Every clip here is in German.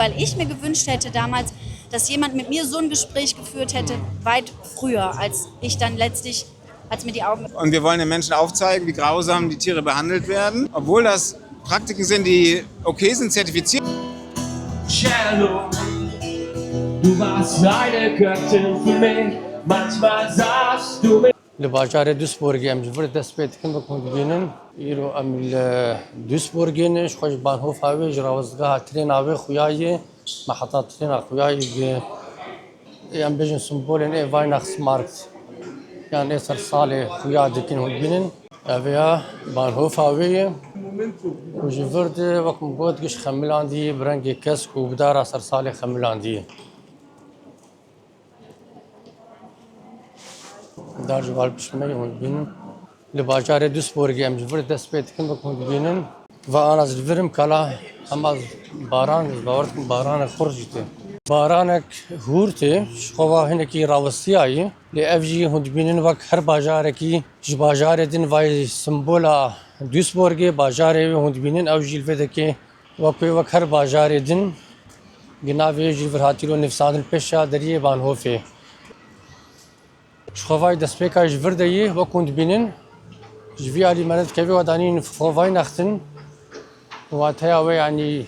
Weil ich mir gewünscht hätte damals, dass jemand mit mir so ein Gespräch geführt hätte, weit früher, als ich dann letztlich, als mir die Augen... Und wir wollen den Menschen aufzeigen, wie grausam die Tiere behandelt werden, obwohl das Praktiken sind, die okay sind, zertifiziert. Cello, du warst eine Göttin für mich, manchmal sahst du mich. لباجار دوسبورگی ام جور دست پید کن بکن بینن ایرو ام دوسبورگینش خوش بانهو فاوی جراوزگاه ترین آوی خویایی محطات ترین خویایی ام بجن سمبول نه وایناخس مارکت يعني صار صالح خويا دكين هون أبيها بانهو فاوية وجفرد وقت مقود قش خمل عندي برنجي كسك وبدارة صار صالح خمل عندي دار جوال بشمي هون بينن لباجار دوسبورغي ام جفرد دست بيت كن بكون بينن وأنا زفرم كلا أما باران باورتكم باران خرجته بارانك هورتي شخوا هنكي راوستياي لأفجي هند بينن وك هر باجاركي ج باجاردين واي سمبولا دوسبورغي باجاري هند بينن أوجي الفدكي وك هر باجاردين جنابي جيفر هاتيلو نفسان البشا دريه بان هوفي شخواي دسبيكا جفر ديه وكوند بينن جفي علي مالت كيفي ودانين فوفاي نختن واتها يعني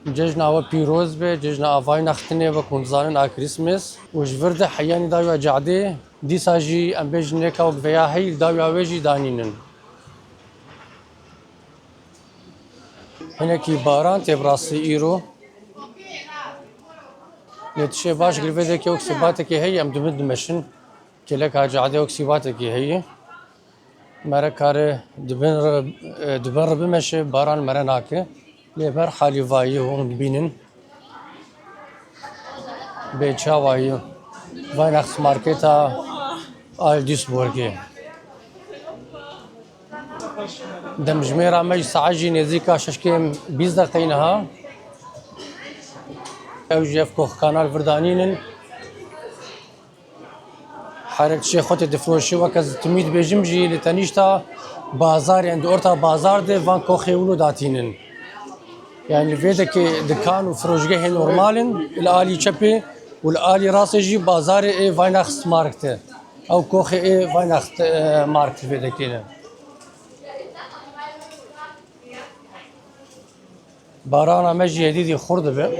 ججنا و پیروز به ججنا آوای نختنه و کنزانن آ کریسمس و جورده حیانی داویا جعده دیسا جی ام بجنه که و بیا هیل داویا ویجی دانینن هنه کی باران تبراسی ایرو نتشه باش گلوه که اکسیبات که هی ام دمد مشن کله که جعده اکسیبات که هی مرا کار دبن رب مشه باران مرا ناکه لبر حالی وایی هون بینن بچاوایی وایناخس مارکتا آل دوسبورگی دمجميرا مج ساعجي نزيكا ششكيم 20 دقيقة او جيف كوخ كانال فردانينن حركت شي خوتي دفروشي وكز تميد بجمجي لتنيشتا بازار عند اورتا بازار دي فان كوخي ولو داتينن يعني فيدك دكان وفروشجه نورمالن الالي تشبي والالي راسي جي بازار اي فايناخت ماركت او كوخي اي فايناخت ماركت فيدكينا بارانا مجي هديدي خرد به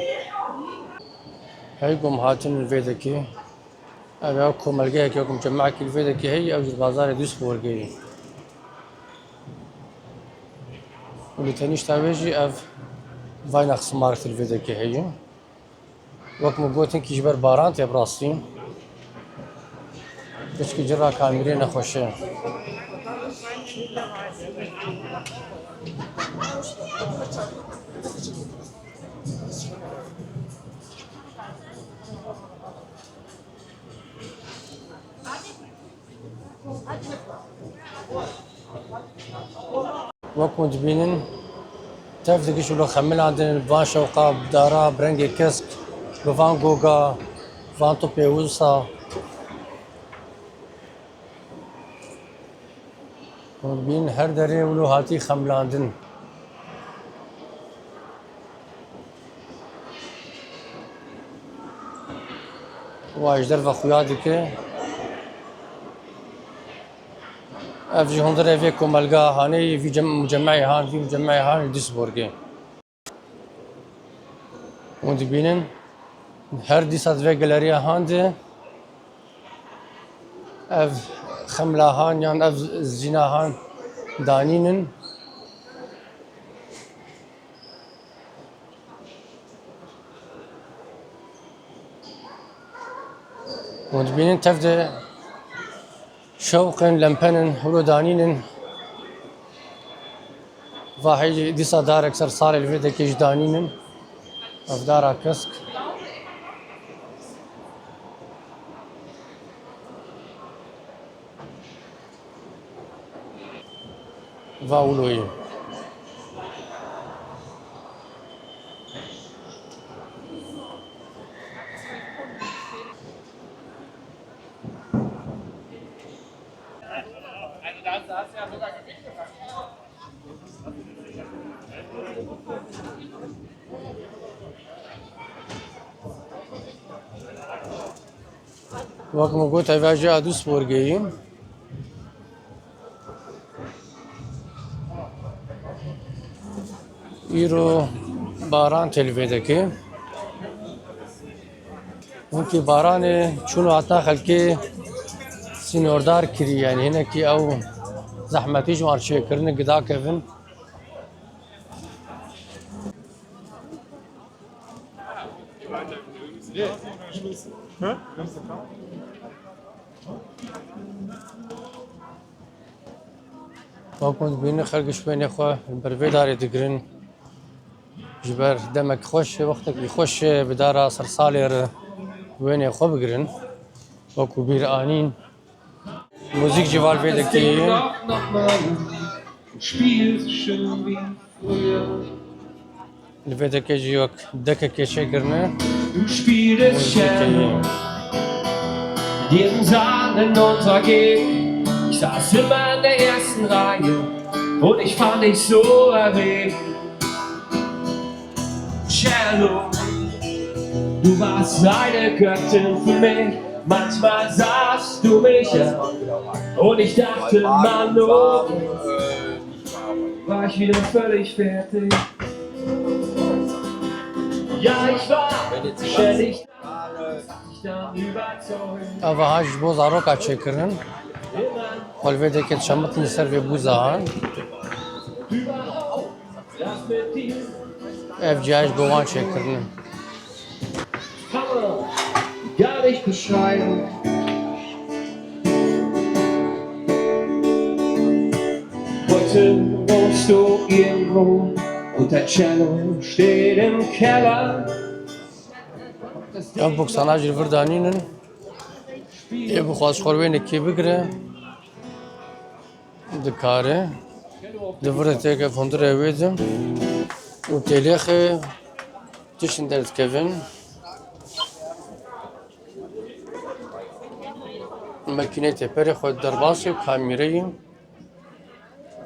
هيكم هاتن الفيدكي ابيكم الجاك يكم جمعك الفيدكي هي او بازار دوسبورغي واللي تنيش تاويجي اف فايناخس ماركت الفيدكي هي وقت مقوتن كي جبر باران تبراستين بس كي جرا كاميرين خوشه وكم تبينن تفدك شو خمل عندنا فان شوقا بدارا برنجي كسك فان جوجا فان توبيوسا بين هر دري ولو هاتي خملاندن واجدر وخيادك افجي هندر فيكم القا هاني في مجمعي هان في مجمعي هان دوسبورغي وندي بينن هر دي صد في جاليريا هاندي اف خملا هان يعني اف زينا هان دانينن وندي بينن تفدي شوق لمبنن هلو دانينن فاحي دي صدار اكثر صار الفيديو كيش دانينن افدارا كسك فاولوي وقت ما قلت هواجي دوس بورجيم ایرو باران تلویده که اون که باران چون عطا خلکی سینوردار کری یعنی هنه که او زحمتی جوان چه کرنه گدا کفن وكنت بين خلقش بين اخوه البرفي داري دقرن جبر دمك خوش وقتك يخش بدارة صرصالير وين اخوه بقرن وكو بير انين موزيك جوال بيدكي الفيدكي جيوك دكا كيشي قرنه Du spieltest Cello, jeden Saal in unserer Gegend. Ich saß immer in der ersten Reihe und ich fand dich so erregend. Cello, du warst eine Göttin für mich. Manchmal sahst du mich an und ich dachte, Mann, oh, war ich wieder völlig fertig. Ja, ich war ständig dann überzeugt. اوه هاش بو زاروكا چه کرن والفيدكي تشمت نسر في بوزان Das mit dir اف جاش بوان چه کرن kann man gar nicht beschreiben. Heute wohnst du irgendwo und dein Cello steht im Keller. یا بوکسانا جل وردانینن یه بخواست خوروین کی بگره دکاره دورت تیکه فندره ویدم و تلیخه تشن درد کفن مکینه تپری خود درباسی و کامیریم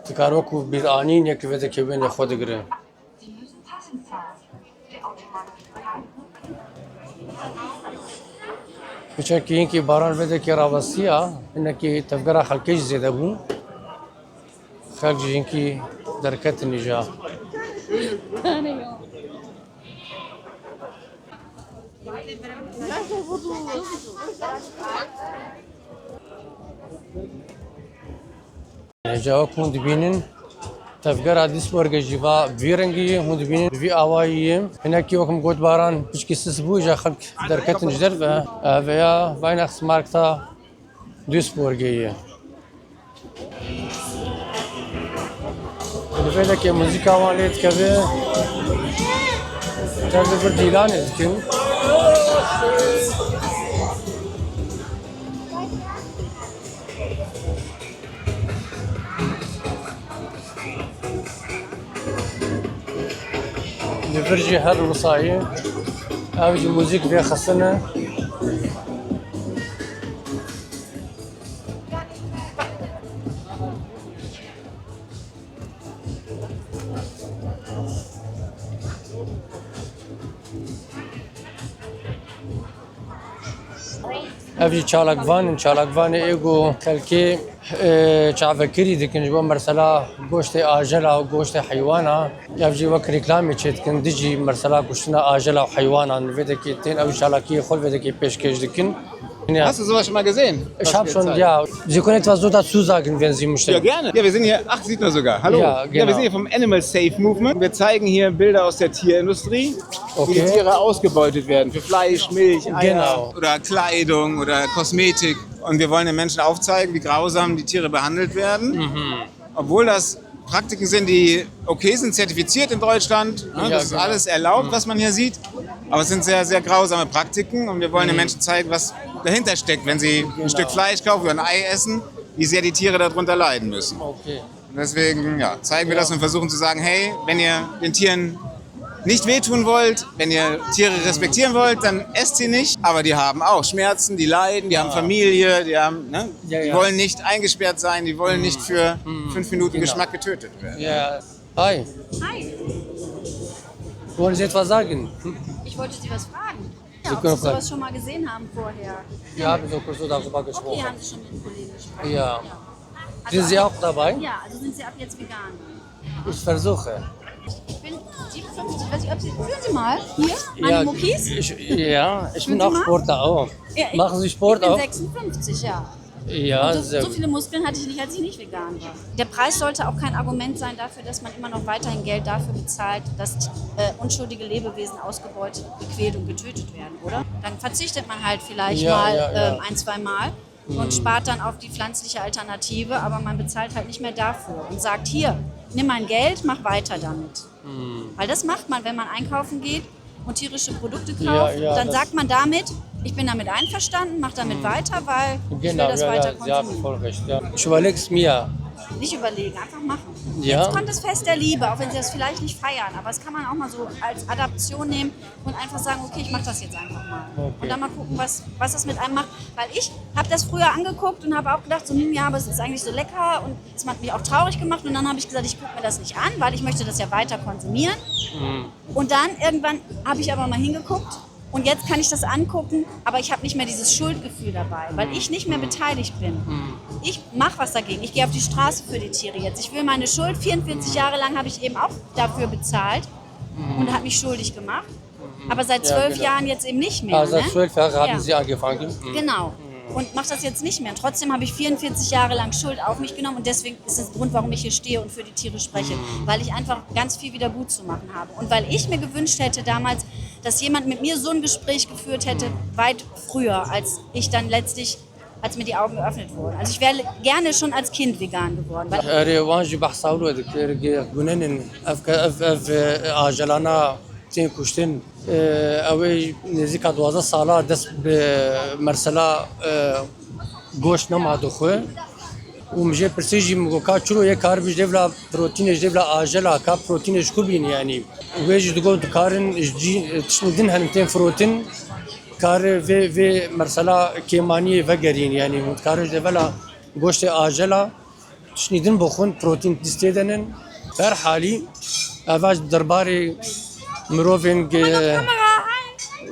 تکارو کو بیر آنین یک ویده که بین خود گره Sie müssen passend zahlen. Der Automat بچه که اینکه باران بده که راوستی ها اینه که تفگره خلکش زیده بون خلک جی اینکه درکت نجا نجا کند بینن تفگر عدیس برگ جیوا بیرنگی هند بینن وی آواییم هنر کی وقت گود باران پیش کیسس بوجا خلق درکت نجدر و یا وین اخس مارکتا دوس برگیه الفيدا كي موسيقى واليت كذا تعرف الديلان يمكن نفرجي هر الوصاية أوجي موسيقى فيها خصنا أفجي چالاکوان ایگو خلکی چاوکری دکن جوا مرسلا گوشت آجلا و گوشت حیوانا أفجي وقت رکلامی چید کن دیجی مرسلا گوشتنا آجلا و حیوانا نویده کی تین أفجي چالاکی خود ویده کی پیشکش دکن. Hast du sowas schon mal gesehen? Ich habe schon, ja. Sie können etwas so dazu sagen, wenn Sie möchten. Ja, gerne. Ja, wir sind hier, ach, sieht man sogar. Hallo. Ja, genau. Ja, wir sind hier vom Animal Safe Movement. Wir zeigen hier Bilder aus der Tierindustrie, wie die Tiere ausgebeutet werden für Fleisch, Milch, Eier Genau. oder Kleidung oder Kosmetik. Und wir wollen den Menschen aufzeigen, wie grausam die Tiere behandelt werden. Obwohl das Praktiken sind, die okay sind, zertifiziert in Deutschland. Ne? Ja, Das ist genau. alles erlaubt, was man hier sieht. Aber es sind sehr, sehr grausame Praktiken und wir wollen den Menschen zeigen, was dahinter steckt, wenn sie ein Stück Fleisch kaufen oder ein Ei essen, wie sehr die Tiere darunter leiden müssen. Okay. Und deswegen ja, zeigen wir das und versuchen zu sagen, hey, wenn ihr den Tieren nicht wehtun wollt, wenn ihr Tiere respektieren wollt, dann esst sie nicht. Aber die haben auch Schmerzen, die leiden, die haben Familie, die haben, ne? Ja, Die ja. wollen nicht eingesperrt sein, die wollen nicht für 5 Minuten Genau. Geschmack getötet werden. Ja. Hi. Hi, Wollen Sie etwas sagen? ich wollte Sie was fragen. Ja, ob Sie sowas schon mal gesehen haben vorher. Ja, habe ich so kurz darüber Okay, gesprochen. haben Sie schon mit den Kollegen gesprochen? Ja. Also Sind Sie auch dabei? Ja, also sind Sie ab jetzt vegan. Ich versuche. Ich bin 57, weiß ich, ob Sie, fühlen Sie mal, hier, meine Muckis. Ich bin Sie auch mal? Sportler auch. Ja, Machen Sie Sport ich bin auch? 56, ja. Ja, Und sehr so gut. viele Muskeln hatte ich nicht, als ich nicht vegan war. Der Preis sollte auch kein Argument sein dafür, dass man immer noch weiterhin Geld dafür bezahlt, dass unschuldige Lebewesen ausgebeutet, gequält und getötet werden, oder? Dann verzichtet man halt vielleicht mal ein, zwei Mal und spart dann auf die pflanzliche Alternative, aber man bezahlt halt nicht mehr dafür und sagt, hier, nimm mein Geld, mach weiter damit. Weil das macht man, wenn man einkaufen geht und tierische Produkte kauft, dann sagt man damit, ich bin damit einverstanden, mach damit weiter, weil ich will das weiter Sie haben konsumieren. voll recht. Ja. Ich überlege es mir. Nicht überlegen, einfach machen. Ja. Jetzt kommt das Fest der Liebe, auch wenn Sie das vielleicht nicht feiern, aber das kann man auch mal so als Adaption nehmen und einfach sagen, okay, ich mache das jetzt einfach mal. Okay. Und dann mal gucken, was das mit einem macht. Weil ich habe das früher angeguckt und habe auch gedacht, so, ja, aber es ist eigentlich so lecker und es hat mich auch traurig gemacht. Und dann habe ich gesagt, ich gucke mir das nicht an, weil ich möchte das ja weiter konsumieren. Und dann irgendwann habe ich aber mal hingeguckt. Und jetzt kann ich das angucken, aber ich habe nicht mehr dieses Schuldgefühl dabei, weil ich nicht mehr beteiligt bin. Ich mache was dagegen. Ich gehe auf die Straße für die Tiere jetzt. Ich will meine Schuld. 44 Jahre lang habe ich eben auch dafür bezahlt und habe mich schuldig gemacht. Aber seit 12 Jahren jetzt eben nicht mehr. Seit 12 Jahren haben Ja. Sie angefangen. Genau. Und mache das jetzt nicht mehr. Und trotzdem habe ich 44 Jahre lang Schuld auf mich genommen. Und deswegen ist das der Grund, warum ich hier stehe und für die Tiere spreche. Weil ich einfach ganz viel wieder gut zu machen habe. Und weil ich mir gewünscht hätte damals, dass jemand mit mir so ein Gespräch geführt hätte, weit früher, als ich dann letztlich, als mir die Augen geöffnet wurden. Also ich wäre gerne schon als Kind vegan geworden. Weil روانجی بحثاولو دکتر گونن اف آجلانا تین کشتن اوی نزدیک 12 ساله دست به مرسلا گوشت نمادو خو و مجه پرسیجی مگوکا چرو یک کار بیش devla proteinش devla آجلا کا proteinش خوب بین یعنی ویج دگو کارن تشندن هنتين فروتين کار و مرسلا کیمانی و گرین یعنی کارش devla گوشت آجلا تشنیدن بخون پروتین دیستیدنن هر حالی اواج درباره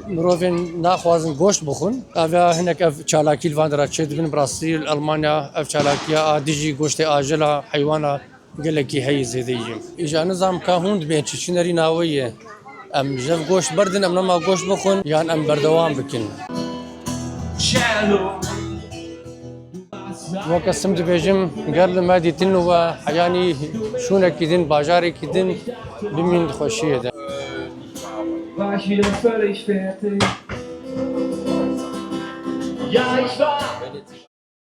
مروفین ناخوازن گوشت بخون اوه هنک اف چالاکی الواندرا چه دبن برازیل المانیا اف چالاکیا دیجی گوشت آجلا حیوانا گلکی هی زیدیم ایجا نظام که هوند بین چیچنری ناویه ام جف گوشت بردن ام نما گوشت بخون یان ام بردوام بکن وقسم دبیجم قرل ما دیتن و حیانی شونه کدین باجاری کدین بمین خوشیه ده War ich wieder völlig fertig. Ja, ich war